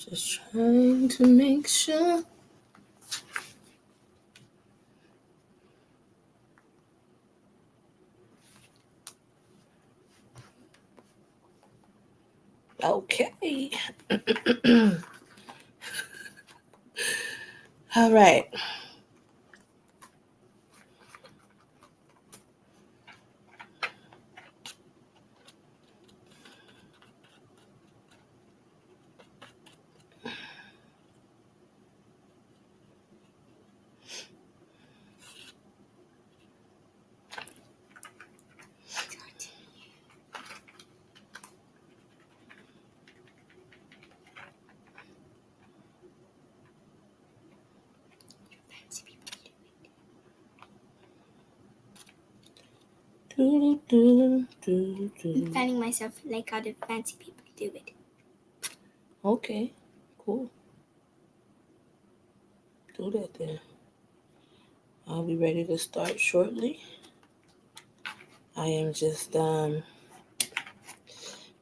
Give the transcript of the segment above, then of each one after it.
Just trying to make sure. Okay. All right. I'm finding myself like how the fancy people do it. Okay, cool. Do that then. I'll be ready to start shortly. I am just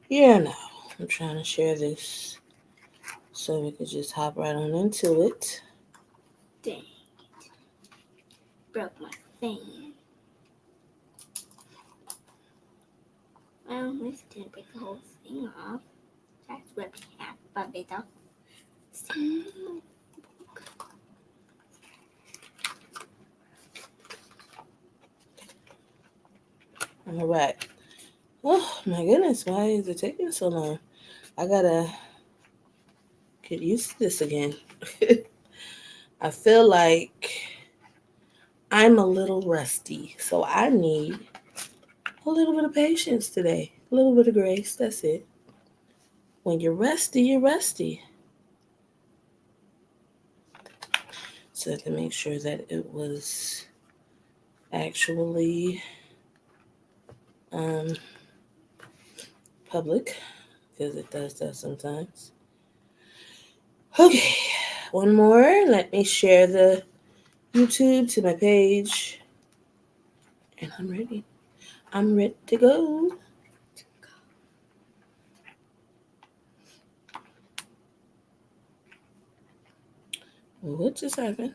here now. I'm trying to share this so we could just hop right on into it. Dang it. Broke my fan. Well, this didn't break the whole thing off. That's ripped half of it off. All right. Oh my goodness, why is it taking so long? I gotta get used to this again. I feel like I'm a little rusty, so I need a little bit of patience today, a little bit of grace. That's it. When you're rusty, you're rusty. So I have to make sure that it was actually um, public, because it does that sometimes. Okay, one more. Let me share the YouTube to my page. And I'm ready. I'm ready to go. What just happened?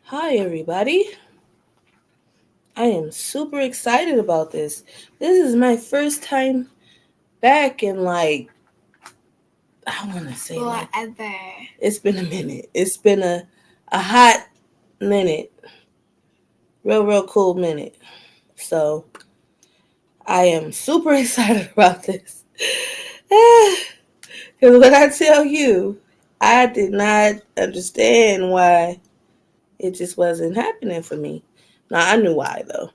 Hi, everybody. I am super excited about this. This is my first time back in I want to say forever. It's been a minute. It's been a hot minute. Real cool minute. So I am super excited about this. Because when I tell you, I did not understand why it just wasn't happening for me. Now, I knew why, though.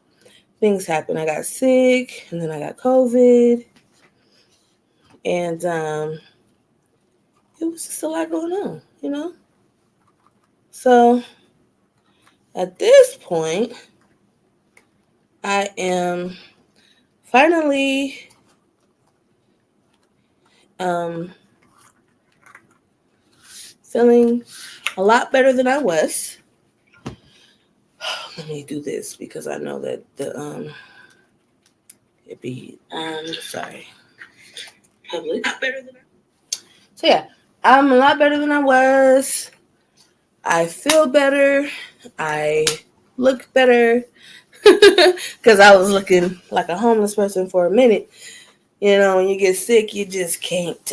Things happened. I got sick, and then I got COVID, and it was just a lot going on. So, at this point, I am finally feeling a lot better than I was. Let me do this because I know that it'd be sorry, public. So yeah, I'm a lot better than I was. I feel better. I look better because I was looking like a homeless person for a minute. When you get sick, you just can't.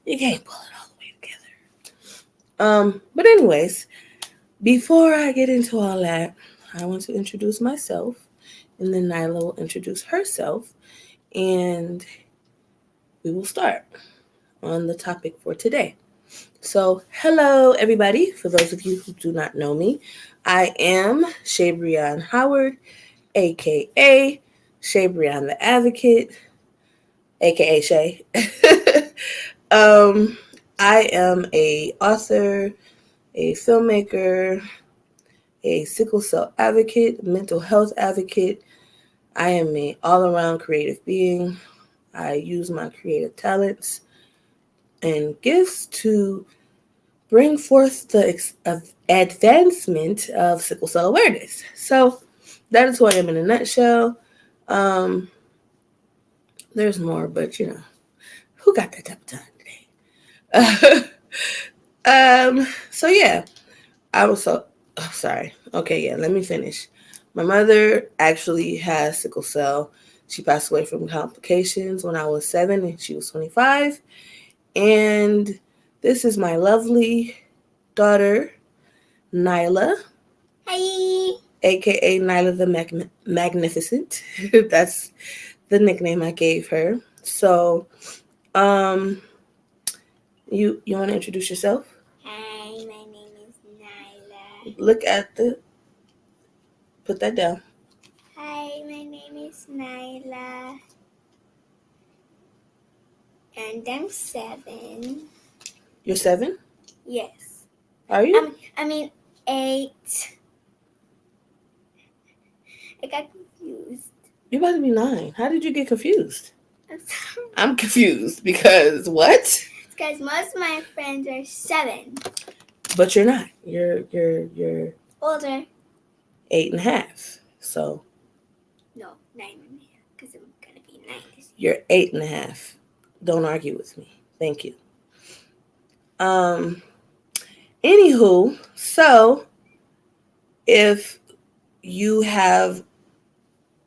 You can't pull it all the way together. But anyways, before I get into all that, I want to introduce myself, and then Nyla will introduce herself, and we will start on the topic for today. So, hello, everybody. For those of you who do not know me, I am Shabrian Howard, aka Shabrian the Advocate, aka Shay. I am a author, a filmmaker, a sickle cell advocate, mental health advocate. I am a all-around creative being. I use my creative talents and gifts to bring forth the advancement of sickle cell awareness. So that is who I am in a nutshell. Um, there's more, but who got that type of time today? So yeah, I was so sorry. Okay, yeah, let me finish. My mother actually has sickle cell. She passed away from complications when I was 7 and she was 25. And this is my lovely daughter, Nyla, Hi. aka Nyla the Magnificent. That's the nickname I gave her. So, um, you want to introduce yourself? Hi, my name is Nyla. Look at put that down. Hi, my name is Nyla. And I'm 7. You're 7? Yes. Are you? I mean 8. I got confused. You're about to be 9. How did you get confused? I'm sorry. I'm confused because what? It's because most of my friends are 7. But you're not. You're Older. 8.5. So No, 9.5. Because I'm going to be 9 this you're year. 8.5. Don't argue with me. Thank you. Anywho, so if you have,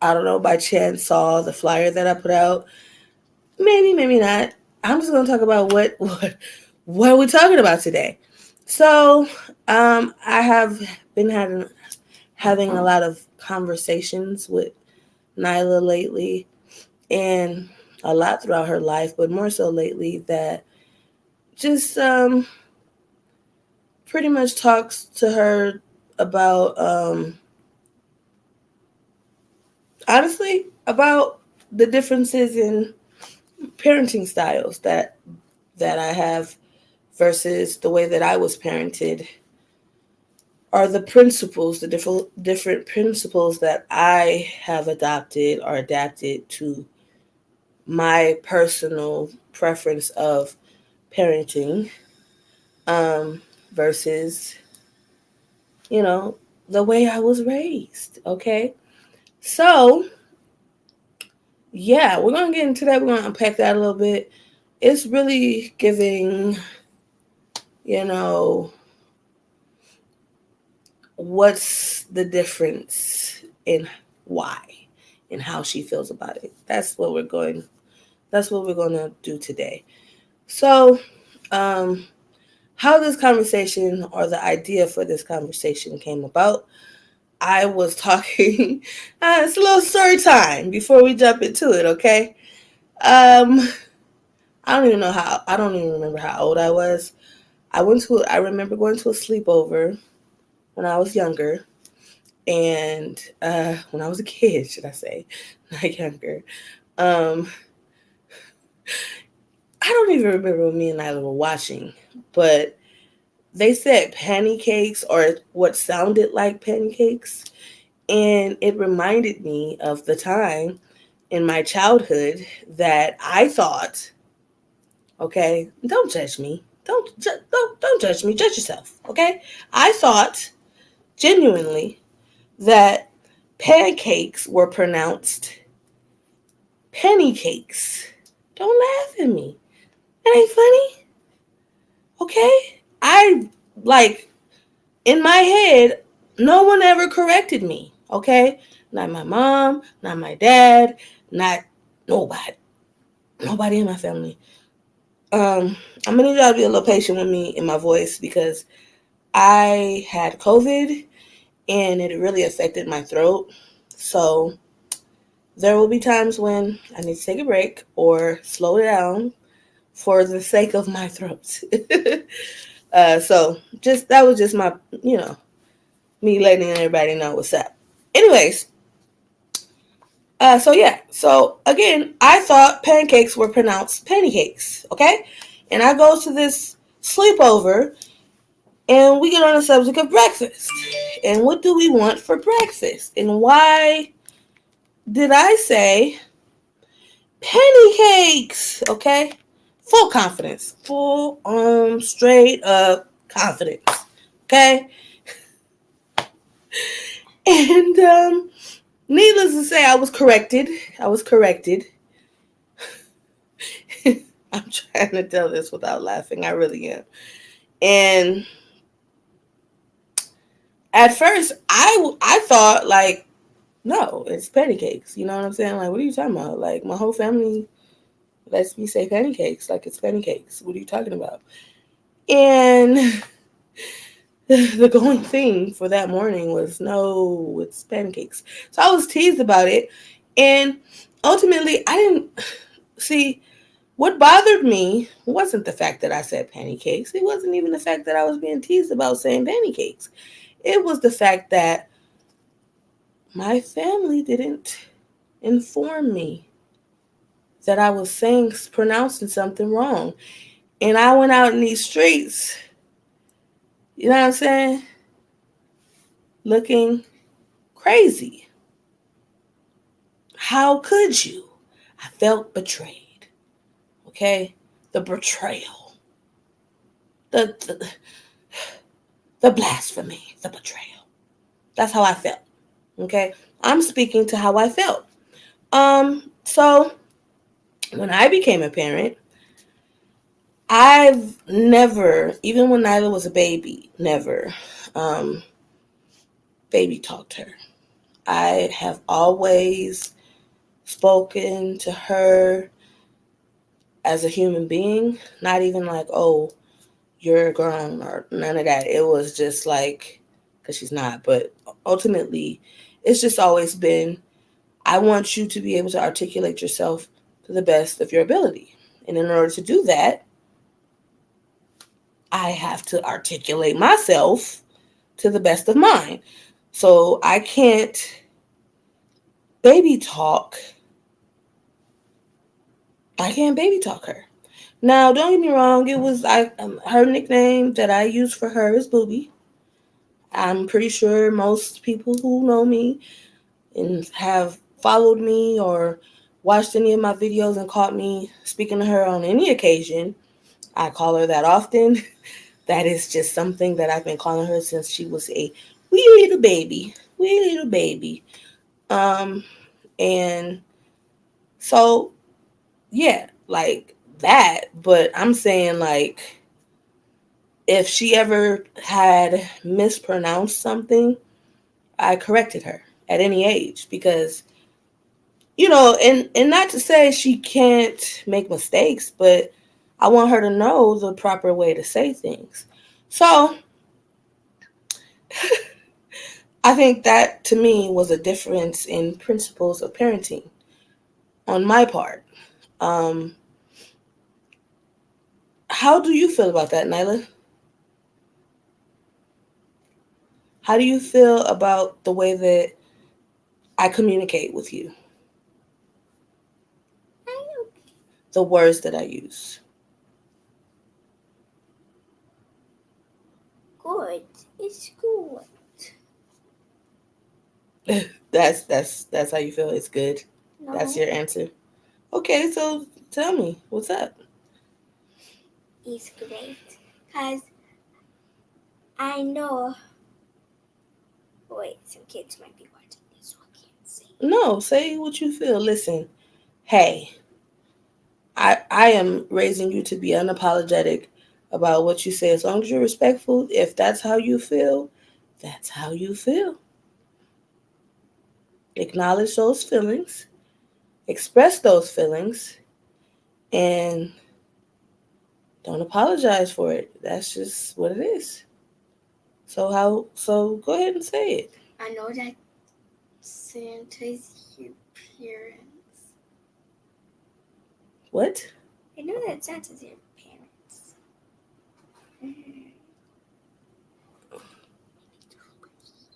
I don't know, by chance saw the flyer that I put out, maybe not. I'm just gonna talk about what are we talking about today. So, I have been having a lot of conversations with Nyla lately, and a lot throughout her life, but more so lately that just pretty much talks to her about honestly about the differences in parenting styles that I have versus the way that I was parented, are the principles, the different principles that I have adopted or adapted to my personal preference of parenting, versus the way I was raised. Okay, so yeah, we're gonna get into that. We're gonna unpack that a little bit. It's really giving, you know, what's the difference in why and how she feels about it. That's what we're going to do today. So, how this conversation or the idea for this conversation came about, I was talking, it's a little story time before we jump into it, okay? Um, I don't even remember how old I was. I remember going to a sleepover when I was younger, and when I was a kid, should I say, not younger. Um, I don't even remember what me and Nyla were watching, but they said pancakes or what sounded like pancakes, and it reminded me of the time in my childhood that I thought, okay, don't judge me, don't judge me, judge yourself, okay? I thought genuinely that pancakes were pronounced penny cakes. Don't laugh at me. That ain't funny. Okay? I like in my head, no one ever corrected me. Okay? Not my mom, not my dad, not nobody. Nobody in my family. I'm gonna need y'all to be a little patient with me in my voice because I had COVID and it really affected my throat. So there will be times when I need to take a break or slow down for the sake of my throat. So just that was just my, me letting everybody know what's up. Anyways, so yeah, so again, I thought pancakes were pronounced pancakes, okay? And I go to this sleepover and we get on the subject of breakfast. And what do we want for breakfast? And why did I say penny cakes? Okay? Full confidence. Full straight up confidence. Okay? And Needless to say, I was corrected. I was corrected. I'm trying to tell this without laughing. I really am. And at first, I thought like, no, it's pancakes. You know what I'm saying? Like, what are you talking about? Like, my whole family lets me say pancakes. Like, it's pancakes. What are you talking about? And the going thing for that morning was, no, it's pancakes. So I was teased about it. And ultimately, I didn't see what bothered me wasn't the fact that I said pancakes. It wasn't even the fact that I was being teased about saying pancakes. It was the fact that my family didn't inform me that I was pronouncing something wrong. And I went out in these streets, you know what I'm saying, looking crazy. How could you? I felt betrayed. Okay? The betrayal. The the blasphemy. The betrayal. That's how I felt. Okay? I'm speaking to how I felt. So when I became a parent, I've never, even when Nyla was a baby, never baby talked her. I have always spoken to her as a human being, not even like, oh, you're grown or none of that. It was just like, because she's not, but ultimately, it's just always been, I want you to be able to articulate yourself to the best of your ability. And in order to do that, I have to articulate myself to the best of mine. So I can't baby talk. I can't baby talk her. Now, don't get me wrong. It was her nickname that I use for her is Booby. I'm pretty sure most people who know me and have followed me or watched any of my videos and caught me speaking to her on any occasion, I call her that often. That is just something that I've been calling her since she was a wee little baby. Wee little baby. And so, yeah, like that. But I'm saying, like, if she ever had mispronounced something, I corrected her at any age because, and not to say she can't make mistakes, but I want her to know the proper way to say things. So I think that to me was a difference in principles of parenting on my part. Um, how do you feel about that, Nyla? How do you feel about the way that I communicate with you? The words that I use. Good. It's good. That's how you feel. It's good. No. That's your answer. Okay, so tell me, what's up? It's great. Because I know. Wait, some kids might be watching this, so I can't say. No, say what you feel. Listen, hey, I am raising you to be unapologetic about what you say. As long as you're respectful, if that's how you feel, that's how you feel. Acknowledge those feelings, express those feelings, and don't apologize for it. That's just what it is. So go ahead and say it. I know that Santa's your parents. What? I know that Santa's your parents.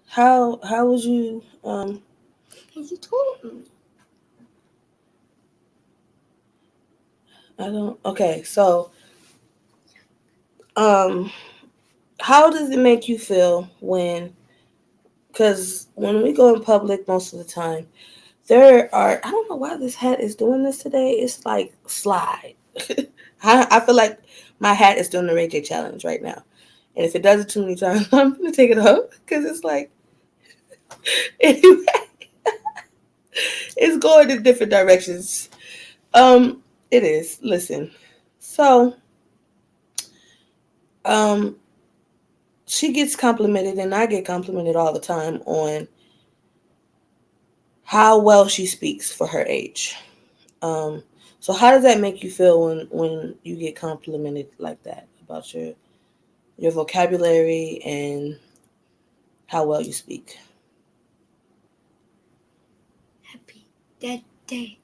How would you Because you told me. I don't okay, so um how does it make you feel because when we go in public most of the time, I don't know why this hat is doing this today. It's like slide. I feel like my hat is doing the Ray J challenge right now. And if it does it too many times, I'm going to take it off because it's like, anyway. It's going in different directions. It is. Listen. So, um, she gets complimented, and I get complimented all the time on how well she speaks for her age. Um, so how does that make you feel when you get complimented like that about your vocabulary and how well you speak? Happy that day.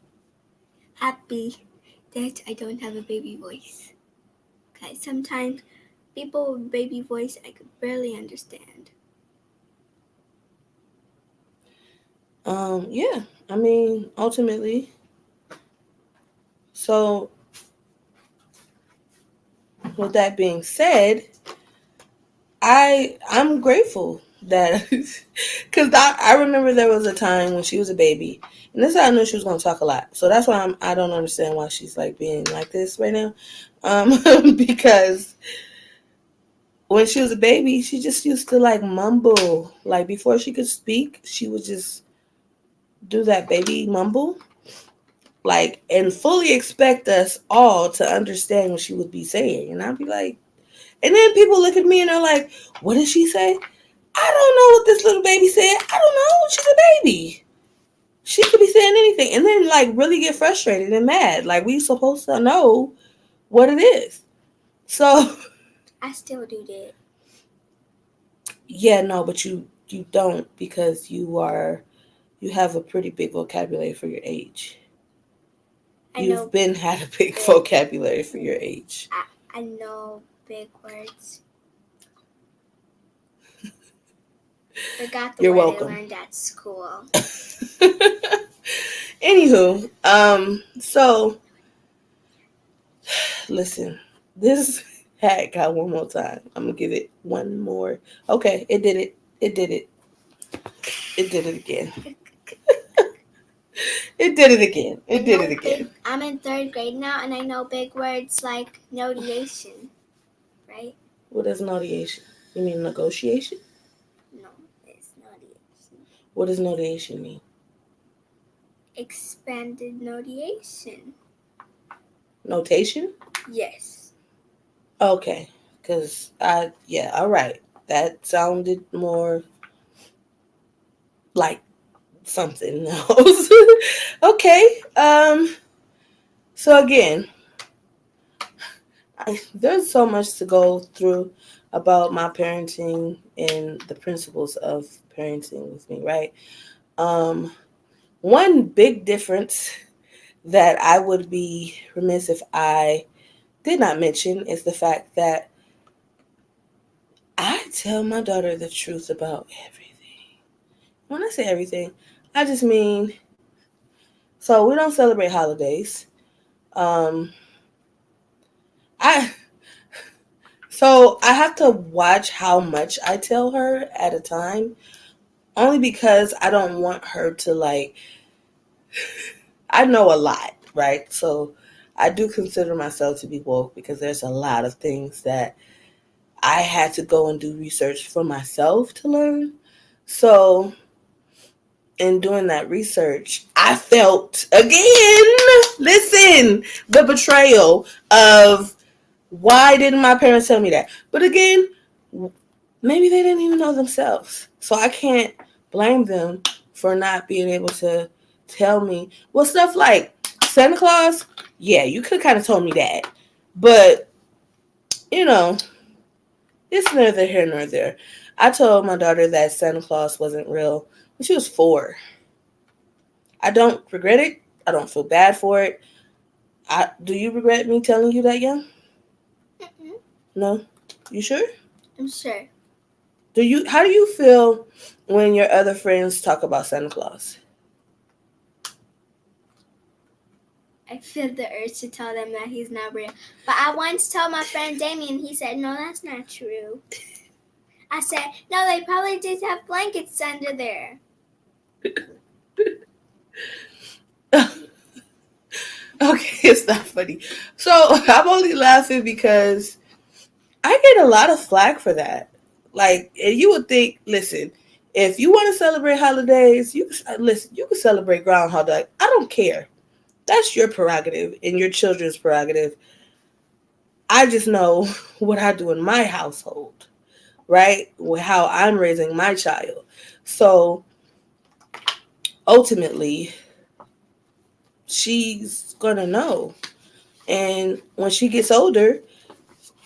Happy that I don't have a baby voice. Because sometimes people with baby voice I could barely understand. Yeah. I mean, ultimately, so with that being said, I'm grateful that because I remember there was a time when she was a baby, and this is how I knew she was going to talk a lot. So that's why I don't understand why she's like being like this right now, because when she was a baby, she just used to like mumble. Like before she could speak, she would just do that baby mumble, like and fully expect us all to understand what she would be saying, and I'd be like, and then people look at me and they're like, "What did she say?" I don't know what this little baby said. I don't know. She's a baby. She could be saying anything. And then, like, really get frustrated and mad. Like, we supposed to know what it is. So, I still do that. yeah, no, but you don't because you have a pretty big vocabulary for your age. I know You've been had a big big, vocabulary for your age. I know big words. Forgot the You're word I welcome. learned at school. Anywho, so listen, this hat got one more time. I'm gonna give it one more. Okay, it did it. It did it. It did it again. It did it again. It did it again. I'm in 3rd grade now, and I know big words like notation, right? What is notation? You mean negotiation? No, it's notation. What does notation mean? Expanded notation. Notation? Yes. Okay, because yeah, all right. That sounded more like something else. Okay. So again, there's so much to go through about my parenting and the principles of parenting with me, right? Um, One big difference that I would be remiss if I did not mention is the fact that I tell my daughter the truth about everything. When I say everything, I just mean so we don't celebrate holidays. Um, I so I have to watch how much I tell her at a time, only because I don't want her to like. I know a lot, right? So I do consider myself to be woke because there's a lot of things that I had to go and do research for myself to learn. So in doing that research, I felt again, listen, the betrayal of why didn't my parents tell me that? But again, maybe they didn't even know themselves. So I can't blame them for not being able to tell me. Well, stuff like Santa Claus, yeah, you could kind of told me that. But, you know, it's neither here nor there. I told my daughter that Santa Claus wasn't real when she was 4. I don't regret it. I don't feel bad for it. Do you regret me telling you that young? Mm-mm. No? You sure? I'm sure. How do you feel when your other friends talk about Santa Claus? I feel the urge to tell them that he's not real. But I once told my friend Damien, he said, no, that's not true. I said, no, they probably just have blankets under there. Okay, it's not funny. So I'm only laughing because I get a lot of flack for that. Like, and you would think, listen, If you want to celebrate holidays, listen. You can celebrate Groundhog Day. I don't care. That's your prerogative and your children's prerogative. I just know what I do in my household, right? With how I'm raising my child. So ultimately, she's gonna know. And when she gets older,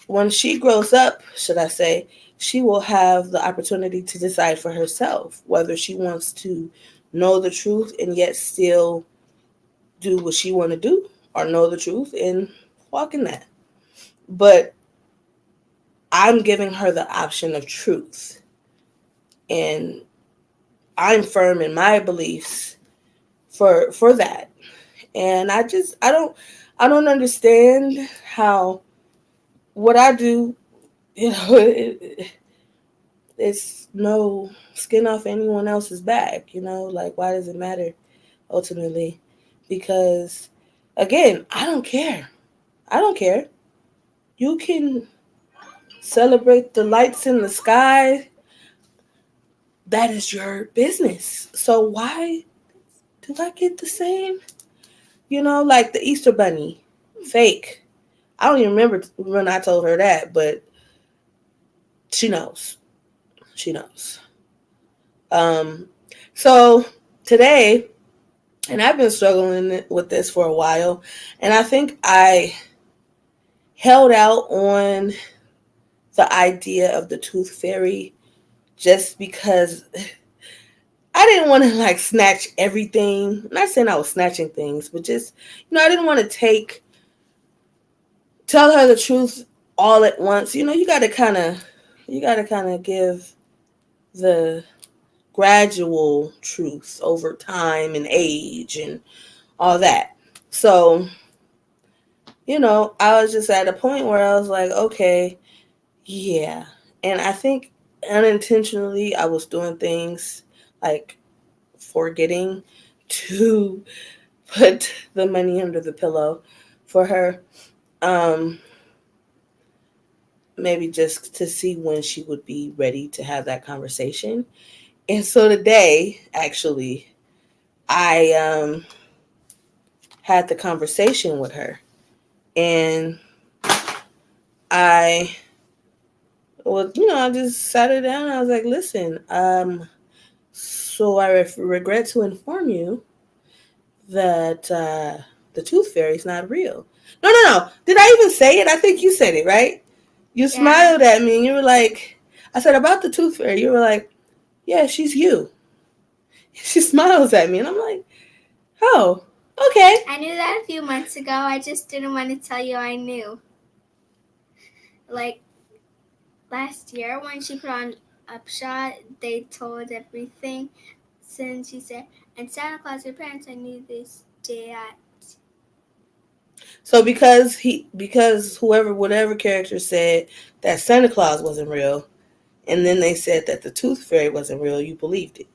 when she grows up, should I say, she will have the opportunity to decide for herself whether she wants to know the truth and yet still do what she want to do, or know the truth and walk in that. But I'm giving her the option of truth, and I'm firm in my beliefs for that. And I don't understand how what I do, it's no skin off anyone else's back, like why does it matter ultimately? Because again, I don't care. I don't care. You can celebrate the lights in the sky. That is your business. So why do I get the same? Like the Easter Bunny, fake. I don't even remember when I told her that, but she knows. She knows. Um, so today, and I've been struggling with this for a while, and I think I held out on the idea of the tooth fairy just because I didn't want to like snatch everything. I'm not saying I was snatching things, but just, I didn't want to tell her the truth all at once. You got to kind of give the gradual truth over time and age and all that. So, I was just at a point where I was like, okay, yeah. And I think unintentionally I was doing things like forgetting to put the money under the pillow for her. Um, Maybe just to see when she would be ready to have that conversation. And so today, actually, I had the conversation with her, and I I just sat her down. And I was like, "Listen, so I regret to inform you that the tooth fairy is not real." No, no, no. Did I even say it? I think you said it, right? You smiled at me, and you were like, "I said about the tooth fairy." You were like, "Yeah, she's you." She smiles at me, and I'm like, "Oh, okay." I knew that a few months ago. I just didn't want to tell you I knew. Like last year when she put on Upshot, they told everything. Since she said, and Santa Claus, your parents, I knew this day at. So because whatever character said that Santa Claus wasn't real, and then they said that the tooth fairy wasn't real, you believed it,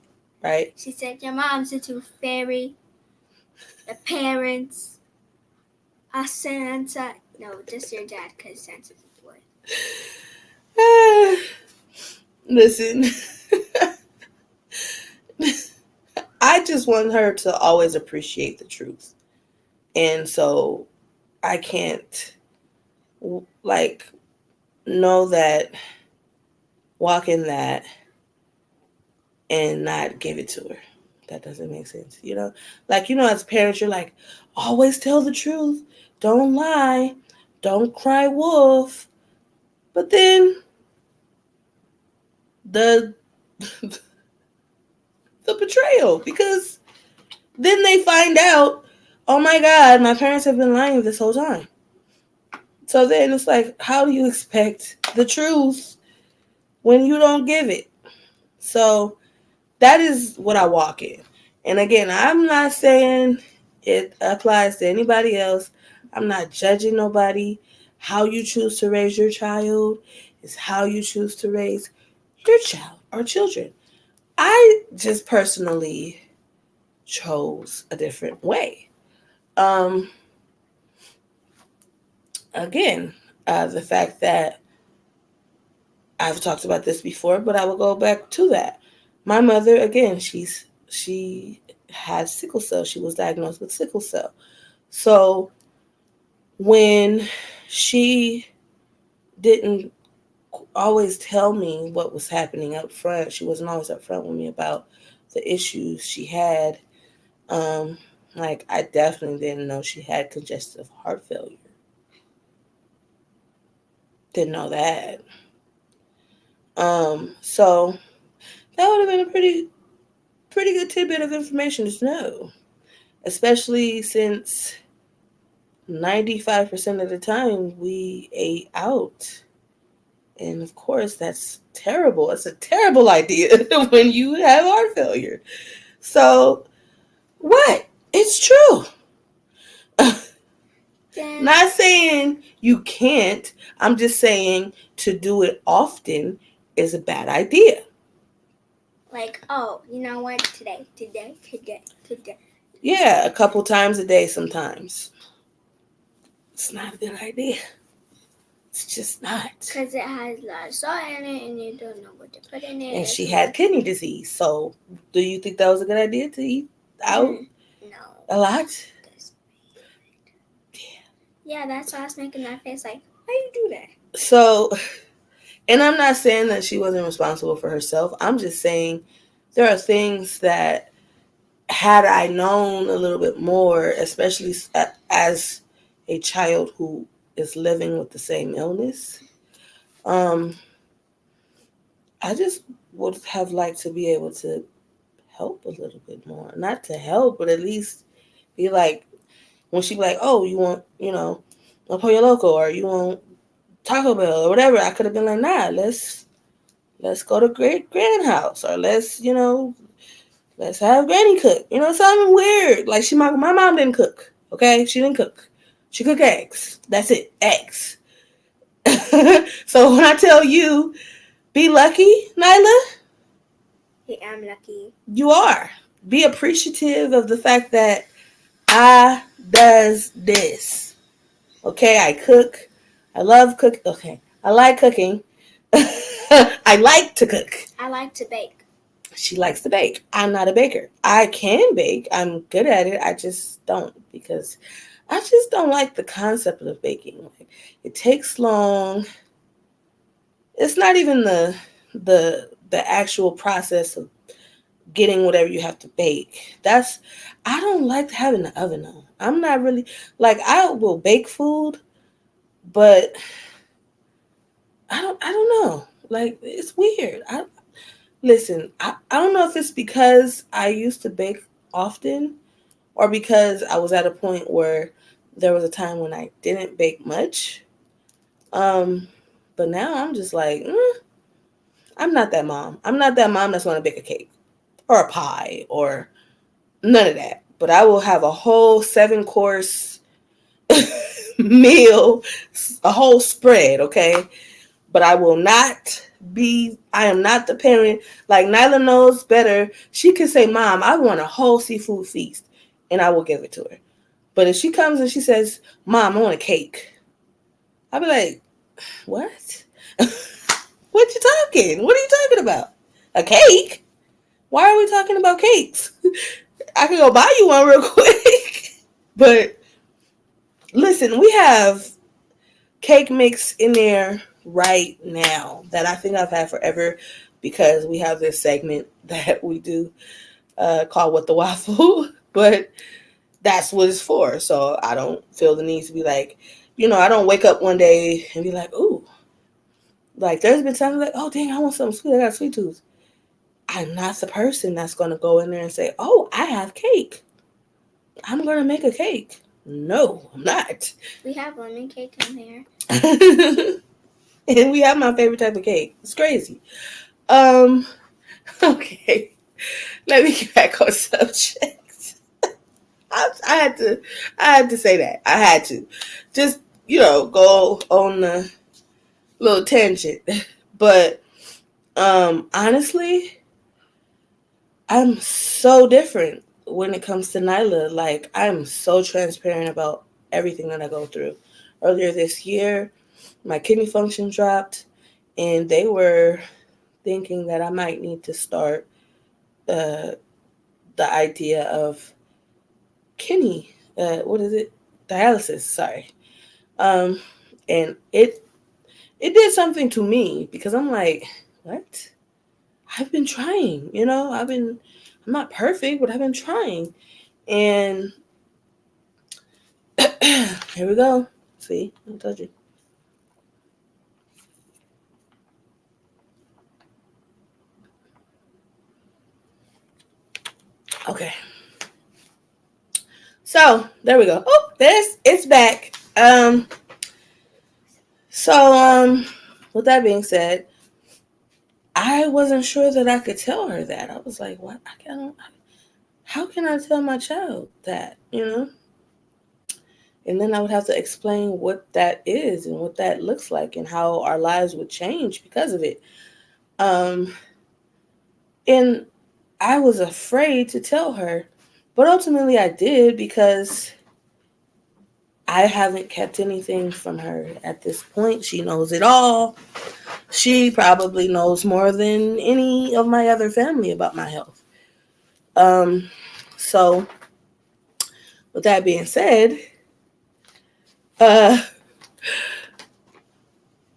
right? She said, your mom's a tooth fairy. The parents are Santa. No, just your dad, because Santa's a boy. Listen, I just want her to always appreciate the truth. And so I can't, like, know that, walk in that, and not give it to her. That doesn't make sense, Like, as parents, you're like, always tell the truth. Don't lie. Don't cry wolf. But then the the betrayal, because then they find out, oh my God, my parents have been lying this whole time. So then it's like, how do you expect the truth when you don't give it? So that is what I walk in. And again, I'm not saying it applies to anybody else. I'm not judging nobody. How you choose to raise your child is how you choose to raise your child or children. I just personally chose a different way. Um, Again, the fact that I've talked about this before, but I will go back to that. my mother, again, she has sickle cell. She was diagnosed with sickle cell. So when she didn't always tell me what was happening up front, she wasn't always up front with me about the issues she had. Um, like I definitely didn't know she had congestive heart failure. Didn't know that. So that would have been a pretty good tidbit of information to know, especially since 95% of the time we ate out. And of course, that's terrible. It's a terrible idea when you have heart failure. So, what? It's true. Not saying you can't. I'm just saying to do it often is a bad idea. Like, oh, you know what? Today. Yeah, a couple times a day sometimes. It's not a good idea. It's just not. Because it has a lot of salt in it and you don't know what to put in it. And she had kidney disease. So, do you think that was a good idea to eat out No. a lot? Yeah, that's why I was making that face like, why you do that? So, and I'm not saying that she wasn't responsible for herself. I'm just saying there are things that had I known a little bit more, especially as a child who is living with the same illness, I just would have liked to be able to help a little bit more. Not to help, but at least be like, when she be like, oh, you want, a Pollo Loco, or you want Taco Bell, or whatever, I could have been like, nah, let's go to Great Grand House, or let's have Granny cook. Something weird. Like my mom didn't cook. Okay, she didn't cook. She cooked eggs. That's it, eggs. So when I tell you, be lucky, Nyla. Yeah, I'm lucky. You are. Be appreciative of the fact that I does this. Okay, I cook. I love cook. Okay, I like cooking. I like to cook. I like to bake. She likes to bake. I'm not a baker. I can bake. I'm good at it. I just don't, because I just don't like the concept of baking. Like, it takes long. It's not even the actual process of getting whatever you have to bake. I don't like having the oven on. I'm not really like, I will bake food, but I don't know. Like, it's weird. Listen, I don't know if it's because I used to bake often, or because I was at a point where there was a time when I didn't bake much. But now I'm just like, I'm not that mom. I'm not that mom that's going to bake a cake or a pie or none of that. But I will have a whole 7-course meal, a whole spread, okay? But I am not the parent. Like, Nyla knows better. She can say, Mom, I want a whole seafood feast, and I will give it to her. But if she comes and she says, Mom, I want a cake, I'll be like, what? What you talking? What are you talking about? A cake? Why are we talking about cakes? I can go buy you one real quick. But listen, we have cake mix in there right now that I think I've had forever, because we have this segment that we do called What the Waffle. But that's what it's for. So I don't feel the need to be like, I don't wake up one day and be like, ooh. Like, there's been times like, oh, dang, I want something sweet. I got a sweet tooth. I'm not the person that's going to go in there and say, oh, I have cake. I'm going to make a cake. No, I'm not. We have lemon cake in there. And we have my favorite type of cake. It's crazy. Okay. Let me get back on subject. I had to say that. I had to. Just, go on the little tangent. But honestly, I'm so different when it comes to Nyla. Like, I'm so transparent about everything that I go through. Earlier this year, my kidney function dropped, and they were thinking that I might need to start uh, the idea of kidney, what is it? Dialysis, sorry. Um, and it did something to me because I'm like, what? I've been trying, I'm not perfect, but I've been trying. And here we go. See, I told you. Okay. So there we go. Oh, it's back. So with that being said, I wasn't sure that I could tell her that. I was like, what? I can't. How can I tell my child that? And then I would have to explain what that is and what that looks like and how our lives would change because of it. Um, and I was afraid to tell her, but ultimately I did because I haven't kept anything from her at this point. She knows it all. She probably knows more than any of my other family about my health. Um, so with that being said, uh,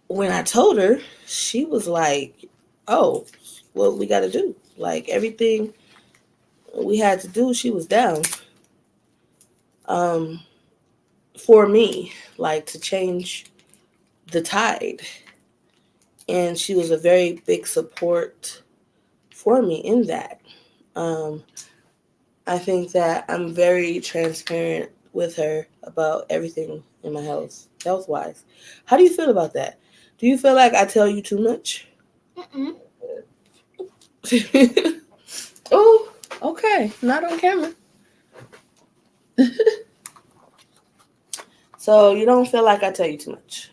when I told her, she was like, "Oh, what we got to do? Like everything we had to do, she was down um, for me, like to change the tide." And she was a very big support for me in that. Um, I think that I'm very transparent with her about everything in my health wise. How do you feel about that? Do you feel like I tell you too much? Mm-mm. Oh, okay. Not on camera. So you don't feel like I tell you too much.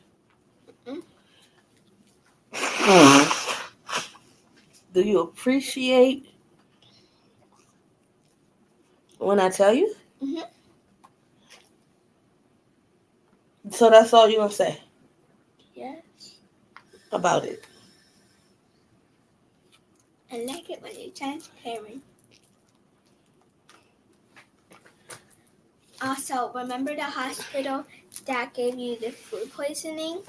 Mm-mm. Do you appreciate when I tell you? Mm-hmm. So that's all you gonna say Yes. about it. I like it when you're transparent. Also, remember the hospital that gave you the food poisoning?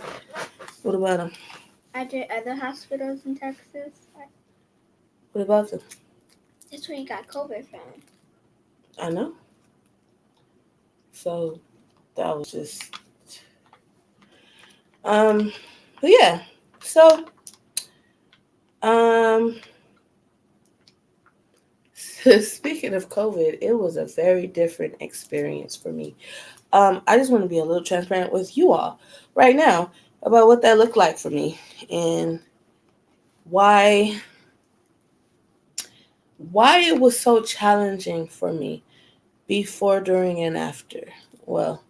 What about them? Are there other hospitals in Texas? What about them? That's where you got COVID from. I know. So that was just um but yeah. So um speaking of COVID, it was a very different experience for me. I just want to be a little transparent with you all right now about what that looked like for me and why it was so challenging for me before, during, and after. Well,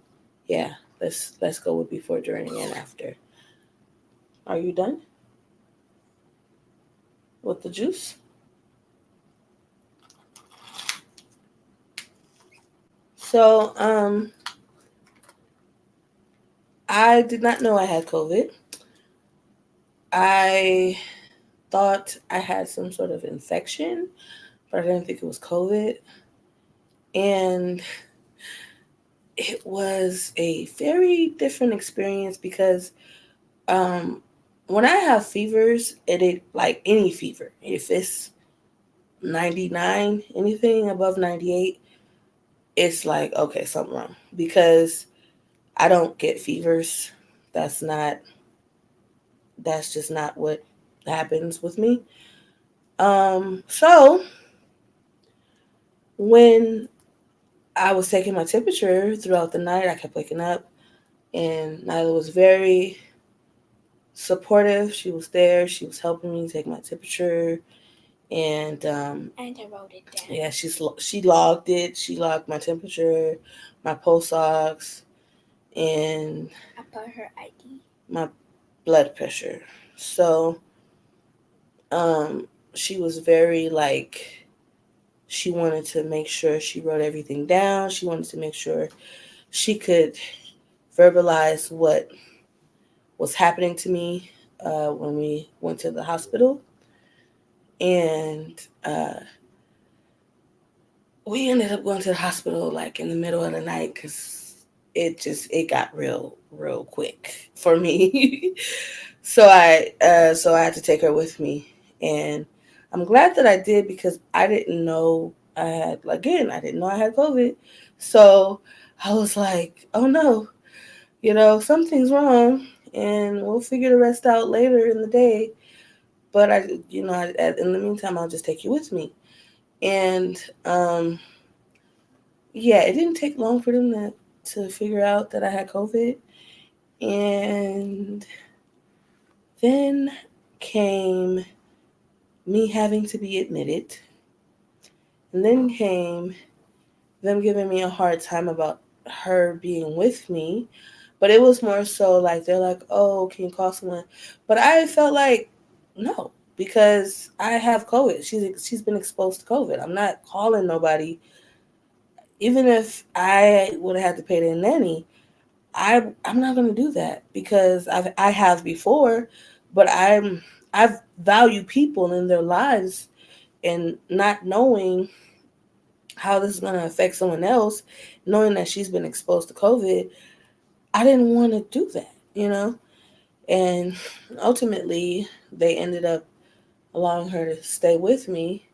yeah, let's go with before, during, and after. Are you done with the juice? So, I did not know I had COVID. I thought I had some sort of infection, but I didn't think it was COVID. And it was a very different experience because um, when I have fevers, it like any fever, if it's 99, anything above 98, it's like, okay, something wrong because I don't get fevers. That's not, that's just not what happens with me. So when I was taking my temperature throughout the night, I kept waking up, and Nyla was very supportive. She was there. She was helping me take my temperature, and And I wrote it down. yeah, she logged it. She logged my temperature, my pulse ox, and I put her ID. my blood pressure. So she was very like, she wanted to make sure she wrote everything down. She wanted to make sure she could verbalize what was happening to me when we went to the hospital. And we ended up going to the hospital like in the middle of the night because it got real quick for me. So I had to take her with me, and I'm glad that I did because I didn't know I didn't know I had COVID. So I was like, oh no, something's wrong, and we'll figure the rest out later in the day. But in the meantime, I'll just take you with me. And yeah, it didn't take long for them to figure out that I had COVID. And then came me having to be admitted. And then came them giving me a hard time about her being with me. But it was more so like, they're like, oh, can you call someone? But I felt like, no, because I have COVID. She's been exposed to COVID. I'm not calling nobody. Even if I would have had to pay the nanny, I'm not gonna do that because I have before, but I value people and their lives, and not knowing how this is gonna affect someone else, knowing that she's been exposed to COVID, I didn't want to do that. And ultimately, they ended up allowing her to stay with me,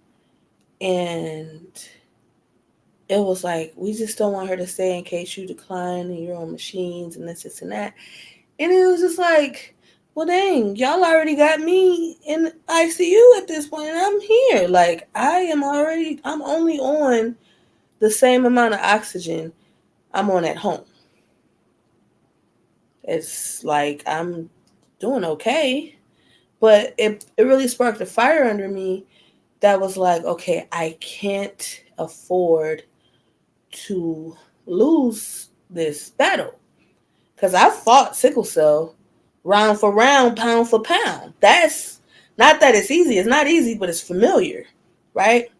and it was like, we just don't want her to stay in case you decline and you're on machines and this and that. And it was just like, well, dang, y'all already got me in ICU at this point, and I'm here. Like, I'm only on the same amount of oxygen I'm on at home. It's like I'm doing okay, but it really sparked a fire under me that was like, okay, I can't afford to lose this battle. Because I fought sickle cell round for round, pound for pound. That's not that it's easy. It's not easy, but it's familiar, right?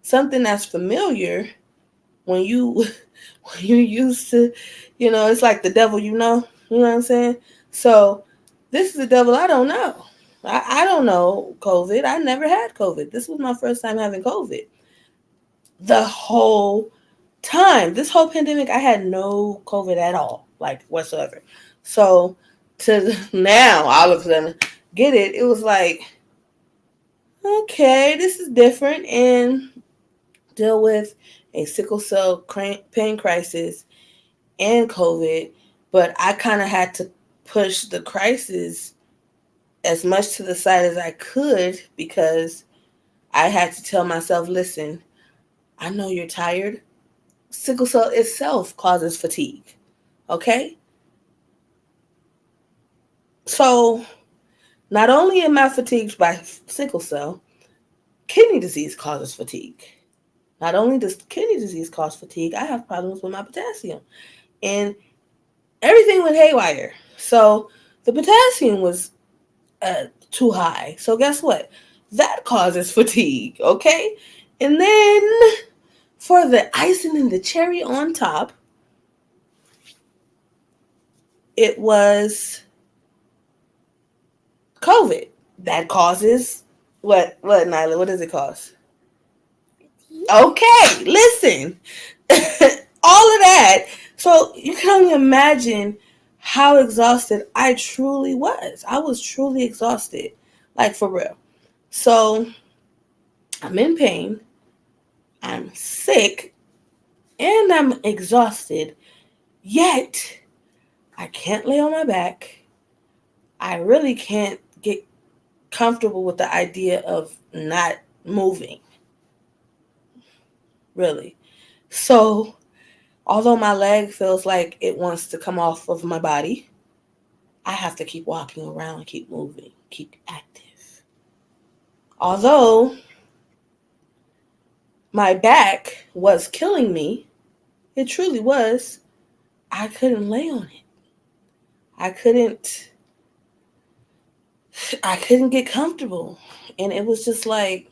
Something that's familiar when you when you used to, it's like the devil you know. You know what I'm saying? So this is the devil I don't know. I don't know COVID. I never had COVID. This was my first time having COVID. The whole time, this whole pandemic, I had no COVID at all, like whatsoever. So to now, all of a sudden, get it, it was like, okay, this is different, and deal with a sickle cell pain crisis and COVID. But I kind of had to push the crisis as much to the side as I could because I had to tell myself, listen, I know you're tired. Sickle cell itself causes fatigue. Okay? So, not only am I fatigued by sickle cell, kidney disease causes fatigue. Not only does kidney disease cause fatigue, I have problems with my potassium. And everything went haywire. So, the potassium was too high. So, guess what? That causes fatigue. Okay? And then, for the icing and the cherry on top, it was COVID. That causes what, Nyla? What does it cause? Okay, listen. All of that. So you can only imagine how exhausted I truly was. I was truly exhausted. Like, for real. So I'm in pain. I'm sick. And I'm exhausted. Yet I can't lay on my back. I really can't get comfortable with the idea of not moving. Really. So, although my leg feels like it wants to come off of my body, I have to keep walking around, keep moving, keep active. Although my back was killing me, it truly was, I couldn't lay on it. I couldn't get comfortable. And it was just like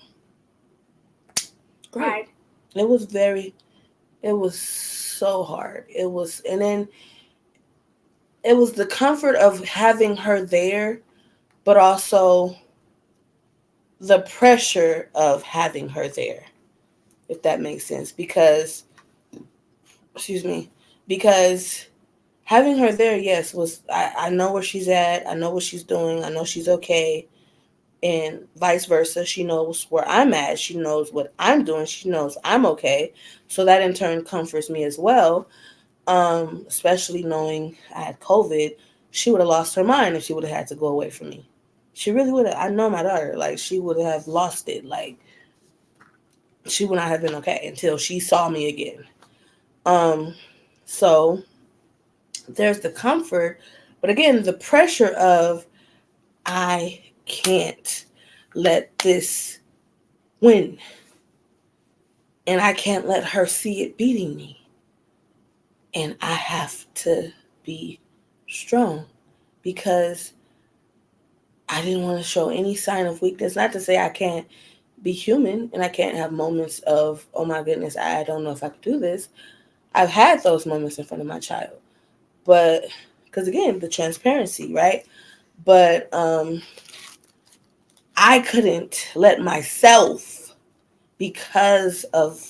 great. Hard. It was so hard. And then it was the comfort of having her there, but also the pressure of having her there. if that makes sense. Because, excuse me, because having her there, yes, I know where she's at. I know what she's doing. I know she's okay. And vice versa. She knows where I'm at. She knows what I'm doing. She knows I'm okay. So that in turn comforts me as well. Especially knowing I had COVID, she would have lost her mind if she would have had to go away from me. She really would have. I know my daughter. Like, she would have lost it. Like, she would not have been okay until she saw me again. Um, so there's the comfort, but again, the pressure of I can't let this win, and I can't let her see it beating me, and I have to be strong because I didn't want to show any sign of weakness. Not to say I can't be human and I can't have moments of, oh my goodness, I don't know if I could do this. I've had those moments in front of my child. But, because again, the transparency, right? But I couldn't let myself, because of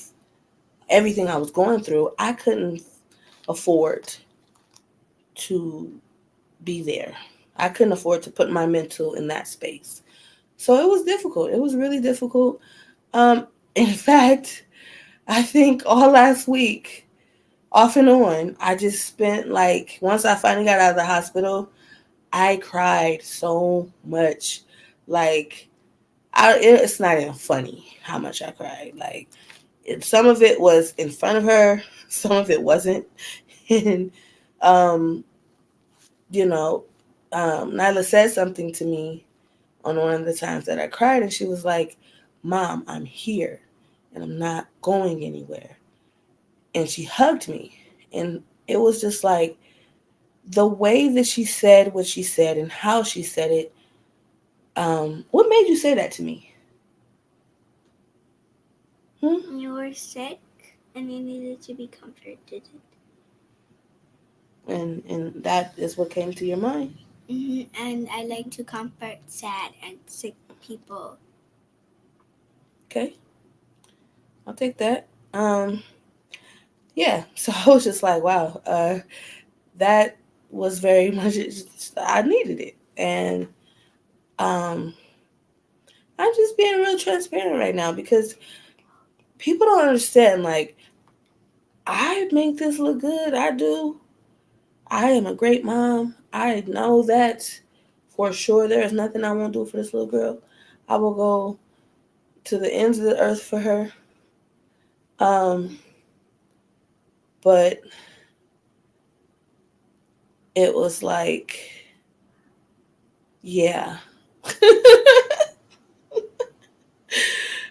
everything I was going through, I couldn't afford to be there. I couldn't afford to put my mental in that space. So it was difficult. It was really difficult. In fact, I think all last week, off and on, I just spent like, once I finally got out of the hospital, I cried so much. Like, it's not even funny how much I cried. Like, some of it was in front of her, some of it wasn't. And, um, you know, Nyla said something to me on one of the times that I cried, and she was like, Mom, I'm here, and I'm not going anywhere. And she hugged me. And it was just like, the way that she said what she said and how she said it. What made you say that to me? You were sick and you needed to be comforted. And that is what came to your mind? Mm-hmm. And I like to comfort sad and sick people. Okay. I'll take that. Yeah. So I was just like, wow, that was very much, I needed it. And I'm just being real transparent right now because people don't understand, like, I make this look good. I do. I am a great mom. I know that for sure. There is nothing I won't do for this little girl. I will go to the ends of the earth for her. But it was like, yeah.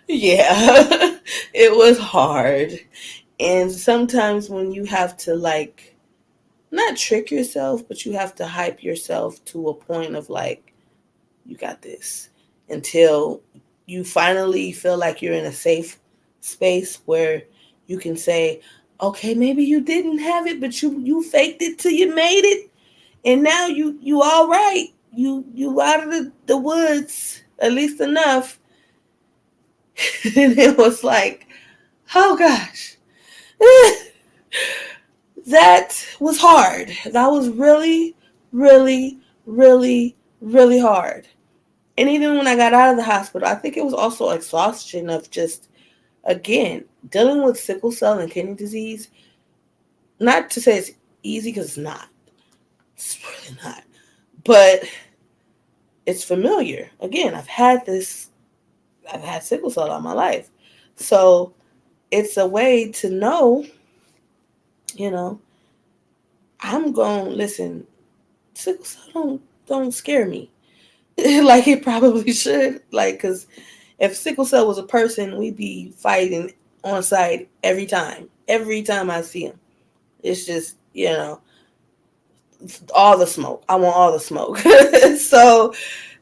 Yeah. It was hard. And sometimes when you have to, like, not trick yourself, but you have to hype yourself to a point of like, you got this, until you finally feel like you're in a safe space where you can say, okay, maybe you didn't have it, but you faked it till you made it, and now you all right. You out of the woods, at least enough. And it was like, oh gosh. That was hard. That was really, really, really, really hard. And even when I got out of the hospital, I think it was also exhaustion of just, again, dealing with sickle cell and kidney disease. Not to say it's easy, because it's not. It's really not. But it's familiar. Again, I've had sickle cell all my life. So it's a way to know, I'm going to listen, sickle cell don't scare me. Like it probably should. Like, because if sickle cell was a person, we'd be fighting on site every time. Every time I see him. It's just, all the smoke. I want all the smoke. So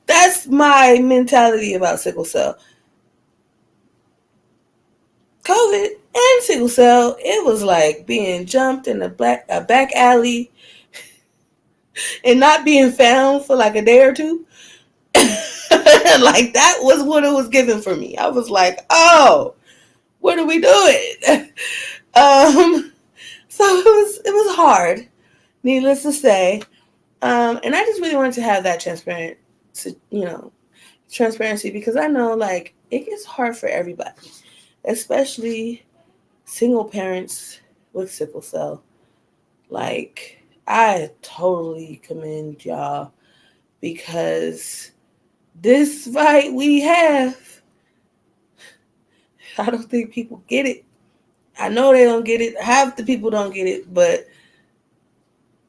that's my mentality about sickle cell. COVID and sickle cell, it was like being jumped in a back alley and not being found for like a day or two. Like, that was what it was given for me. I was like, oh, What are we doing? So it was hard, needless to say. And I just really wanted to have that you know, transparency because I know like it gets hard for everybody, especially single parents with sickle cell. Like I totally commend y'all because this fight we have, I don't think people get it. I know they don't get it. Half the people don't get it, but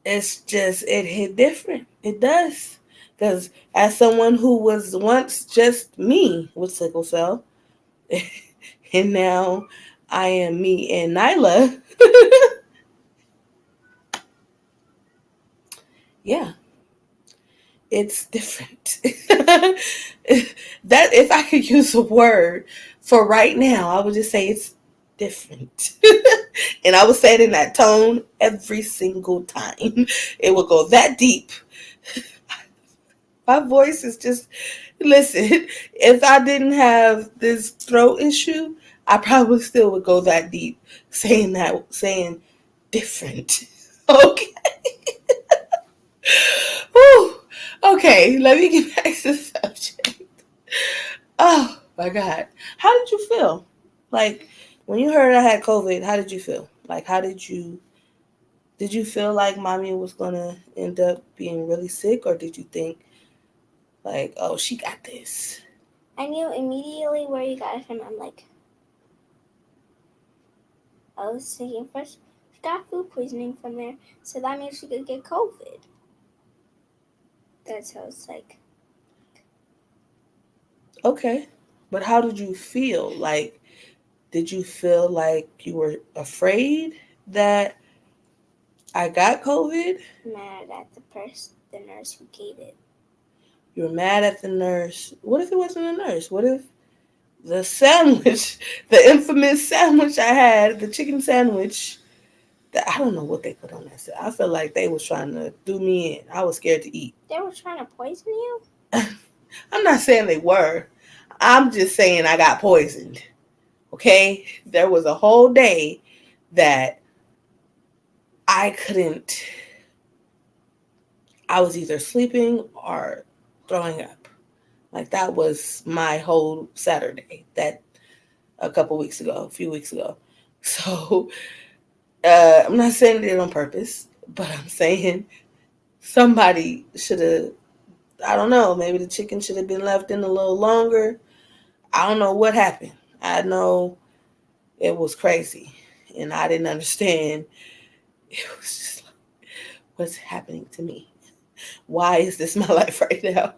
it's just it hit different. It does. Because as someone who was once just me with sickle cell, and now I am me and Nyla, yeah, it's different. That if I could use a word for right now, I would just say it's different. And I would say it in that tone every single time. It would go that deep. My voice is just listen, if I didn't have this throat issue, I probably still would go that deep saying different. Okay. Whew. Okay, let me get back to the subject. Oh my God. How did you feel? Like when you heard I had COVID, how did you feel? Like how did you feel like mommy was gonna end up being really sick, or did you think like, oh, she got this? I knew immediately where you got it from. I'm like, I was thinking first, she got food poisoning from there, so that means she could get COVID. That's how it's like. Okay. But how did you feel? Like, did you feel like you were afraid that I got COVID? Mad at the nurse who gave it. You were mad at the nurse. What if it wasn't a nurse? What if the sandwich, the infamous sandwich I had, the chicken sandwich, I don't know what they put on that. I feel like they was trying to do me in. I was scared to eat. They were trying to poison you? I'm not saying they were. I'm just saying I got poisoned. Okay? There was a whole day that I couldn't, I was either sleeping or throwing up. Like that was my whole Saturday that a few weeks ago. So I'm not saying they did it on purpose, but I'm saying somebody should have, I don't know, maybe the chicken should have been left in a little longer. I don't know what happened. I know it was crazy and I didn't understand. It was just like, what's happening to me? Why is this my life right now?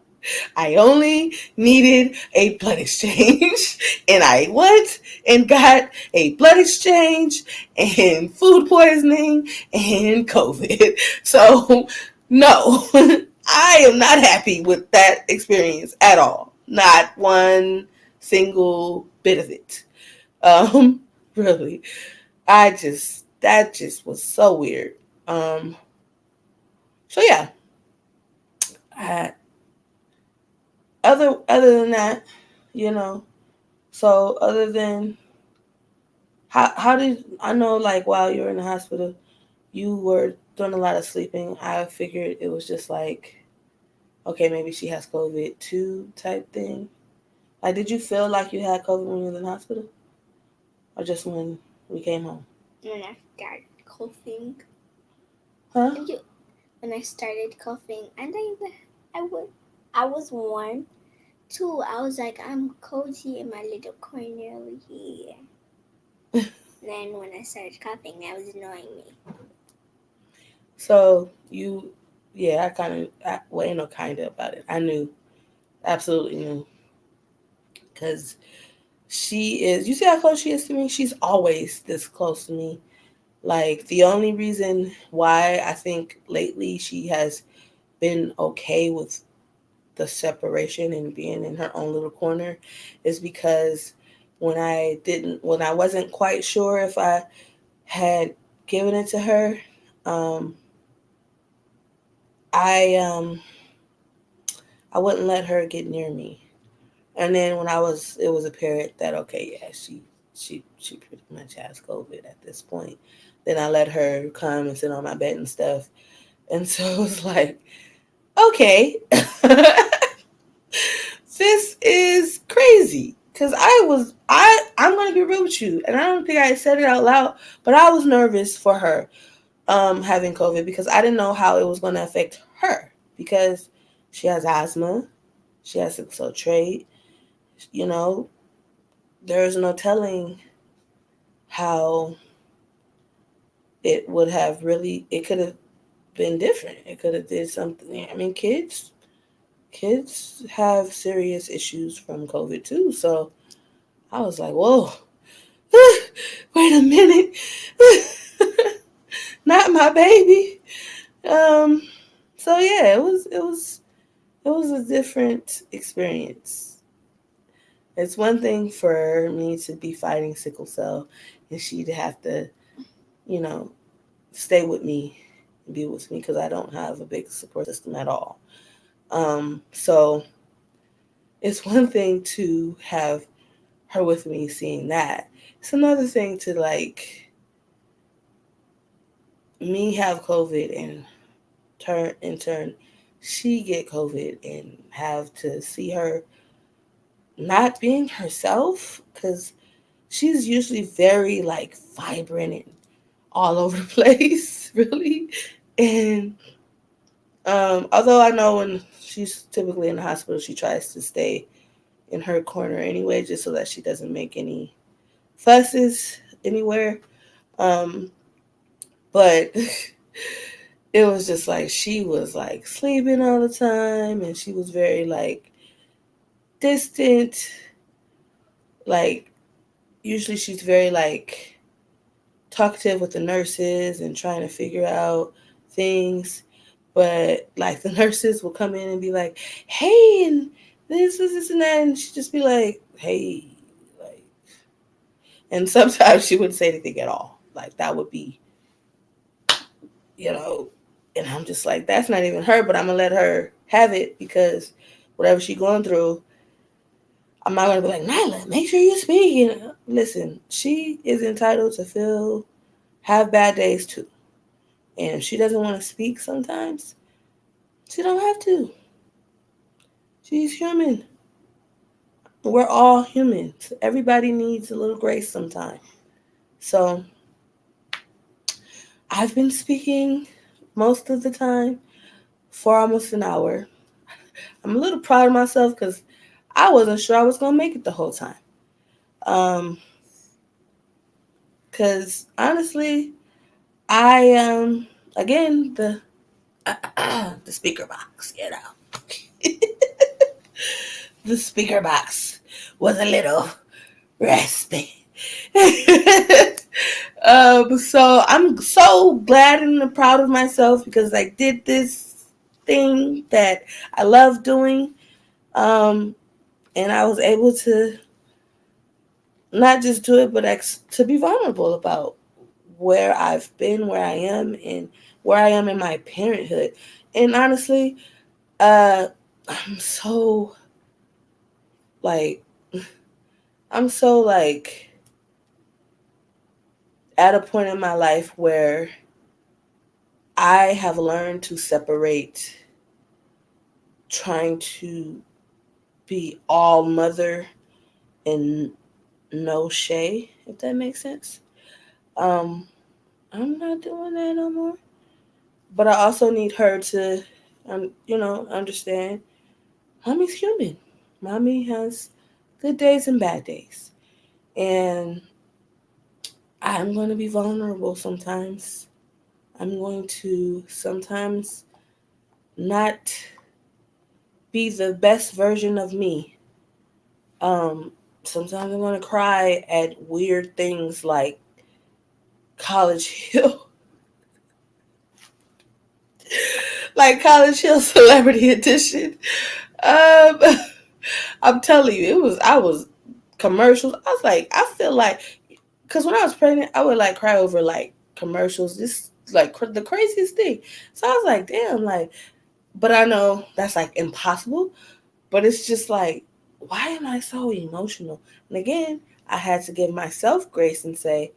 I only needed a blood exchange. And I went and got a blood exchange and food poisoning and COVID. So, no, I am not happy with that experience at all. Not one single bit of it. Really. That just was so weird. So yeah, I, other than that, you know, so other than how did I know like while you were in the hospital you were doing a lot of sleeping? I figured it was just like okay, maybe she has COVID too type thing. Like did you feel like you had COVID when you were in the hospital? Or just when we came home? When I started coughing. Huh? And you, when I started coughing, and I was warm too. I was like, I'm cozy in my little corner over here. Then when I started coughing, that was annoying me. So you yeah, well ain't no kind of about it. I knew, absolutely knew. Because she is, you see how close she is to me? She's always this close to me. Like, the only reason why I think lately she has been okay with the separation and being in her own little corner is because when I wasn't quite sure if I had given it to her, um, I I wouldn't let her get near me. And then when it was apparent that okay, yeah, she pretty much has COVID at this point. Then I let her come and sit on my bed and stuff. And so it was like, okay, this is crazy. Cause I'm gonna be real with you, and I don't think I said it out loud, but I was nervous for her having COVID because I didn't know how it was gonna affect her because she has asthma, she has sickle cell trait, you know, there's no telling how it could have been different. It could have did something. I mean, kids have serious issues from COVID too. So I was like, whoa, wait a minute, not my baby. Um, so yeah, it was a different experience. It's one thing for me to be fighting sickle cell, and she to have to, you know, stay with me and be with me because I don't have a big support system at all. So it's one thing to have her with me seeing that. It's another thing to like me have COVID and turn she get COVID and have to see her not being herself because she's usually very like vibrant and all over the place, really. And although I know when she's typically in the hospital, she tries to stay in her corner anyway, just so that she doesn't make any fusses anywhere. Um, but it was just like she was like sleeping all the time, and she was very like distant. Like usually, she's very like talkative with the nurses and trying to figure out things. But like the nurses will come in and be like, "Hey," and this, and that, and she'd just be like, "Hey," like, and sometimes she wouldn't say anything at all. Like that would be, you know, and I'm just like, that's not even her, but I'm gonna let her have it because whatever she's going through, I'm not gonna be like, Nyla, make sure you speak. You know, listen, she is entitled to have bad days too, and if she doesn't want to speak sometimes, she don't have to. She's human. We're all humans. Everybody needs a little grace sometimes. So I've been speaking most of the time for almost an hour. I'm a little proud of myself because I wasn't sure I was gonna make it the whole time. Because honestly, I again the speaker box, the speaker box was a little raspy. So I'm so glad and proud of myself because I did this thing that I love doing. Um, and I was able to not just do it, but to be vulnerable about where I've been, where I am, and where I am in my parenthood. And honestly, uh, I'm so like, I'm so like at a point in my life where I have learned to separate trying to be all mother and no Shay, if that makes sense. Um, I'm not doing that no more. But I also need her to, understand. Mommy's human. Mommy has good days and bad days, and I'm going to be vulnerable sometimes. I'm going to sometimes not be the best version of me. Um, Sometimes I'm going to cry at weird things like College Hill, like College Hill Celebrity Edition. Um, I'm telling you, I was commercials. I was like, I feel like, because when I was pregnant, I would like cry over like commercials, just like the craziest thing. So I was like, damn, like, but I know that's like impossible. But it's just like, why am I so emotional? And again, I had to give myself grace and say,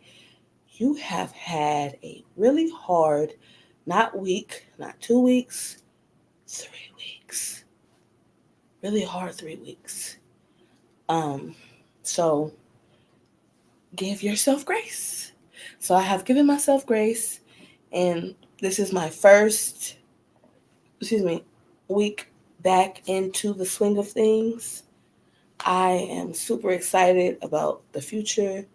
you have had a really hard, not week, not 2 weeks, 3 weeks. Really hard 3 weeks. So give yourself grace. So I have given myself grace, and this is my first, week back into the swing of things. I am super excited about the future.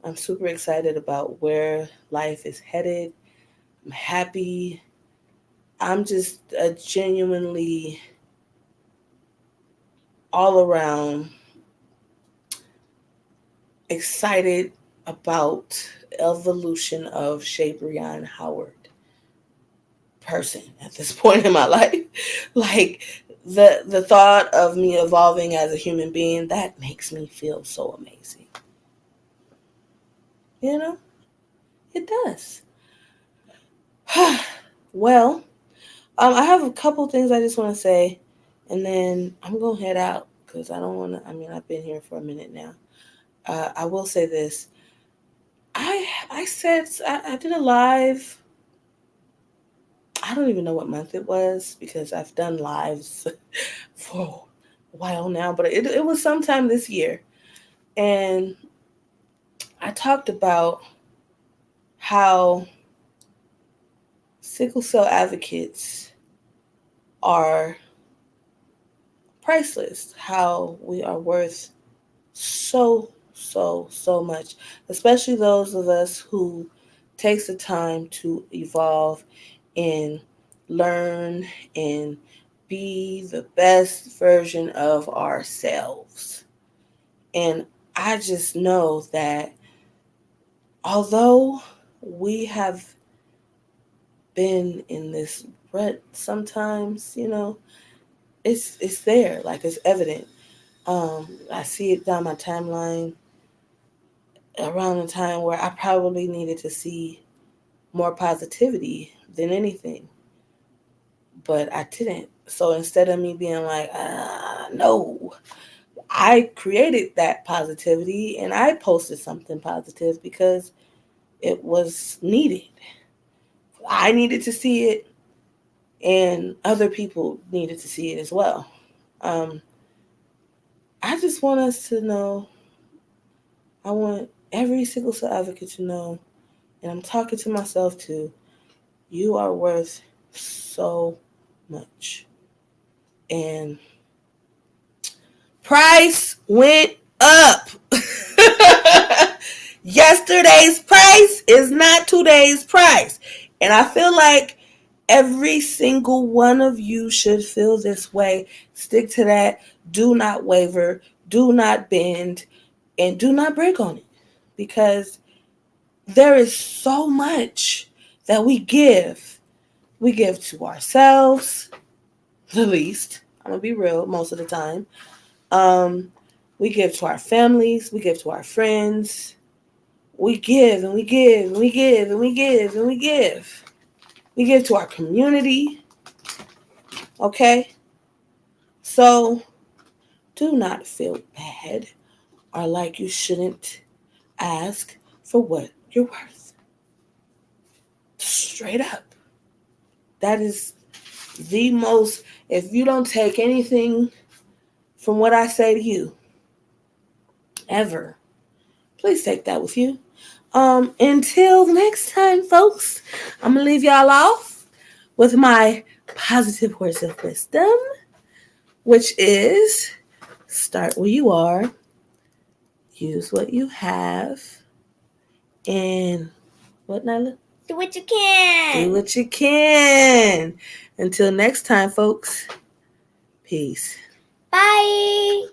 I'm super excited about where life is headed. I'm happy. I'm just a genuinely all around excited about evolution of Shabrian Howard person at this point in my life. Like the thought of me evolving as a human being, that makes me feel so amazing. You know? It does. Well, I have a couple things I just want to say, and then I'm going to head out because I don't want to. I mean, I've been here for a minute now. I will say this. I did a live. I don't even know what month it was because I've done lives for a while now, but it was sometime this year. And I talked about how sickle cell advocates are priceless, how we are worth so much, especially those of us who takes the time to evolve and learn and be the best version of ourselves. And I just know that although we have been in this rut sometimes, it's there, like it's evident. I see it down my timeline around the time where I probably needed to see more positivity than anything, but I didn't. So instead of me being like, no, I created that positivity and I posted something positive because it was needed. I needed to see it, and other people needed to see it as well. Um, I just want us to know, I want every sickle cell advocate to know, and I'm talking to myself too, you are worth so much. And price went up. Yesterday's price is not today's price. And I feel like every single one of you should feel this way. Stick to that. Do not waver. Do not bend. And do not break on it. Because there is so much that we give. We give to ourselves, the least. I'm going to be real most of the time. We give to our families. We give to our friends. We give and we give and we give and we give and we give. We give to our community. Okay? So do not feel bad or like you shouldn't ask for what you're worth. Straight up. That is the most, if you don't take anything from what I say to you, ever, please take that with you. Until next time, folks, I'm going to leave y'all off with my positive words of wisdom, which is start where you are, use what you have, and what, Nyla? Do what you can. Do what you can. Until next time, folks, peace. Bye.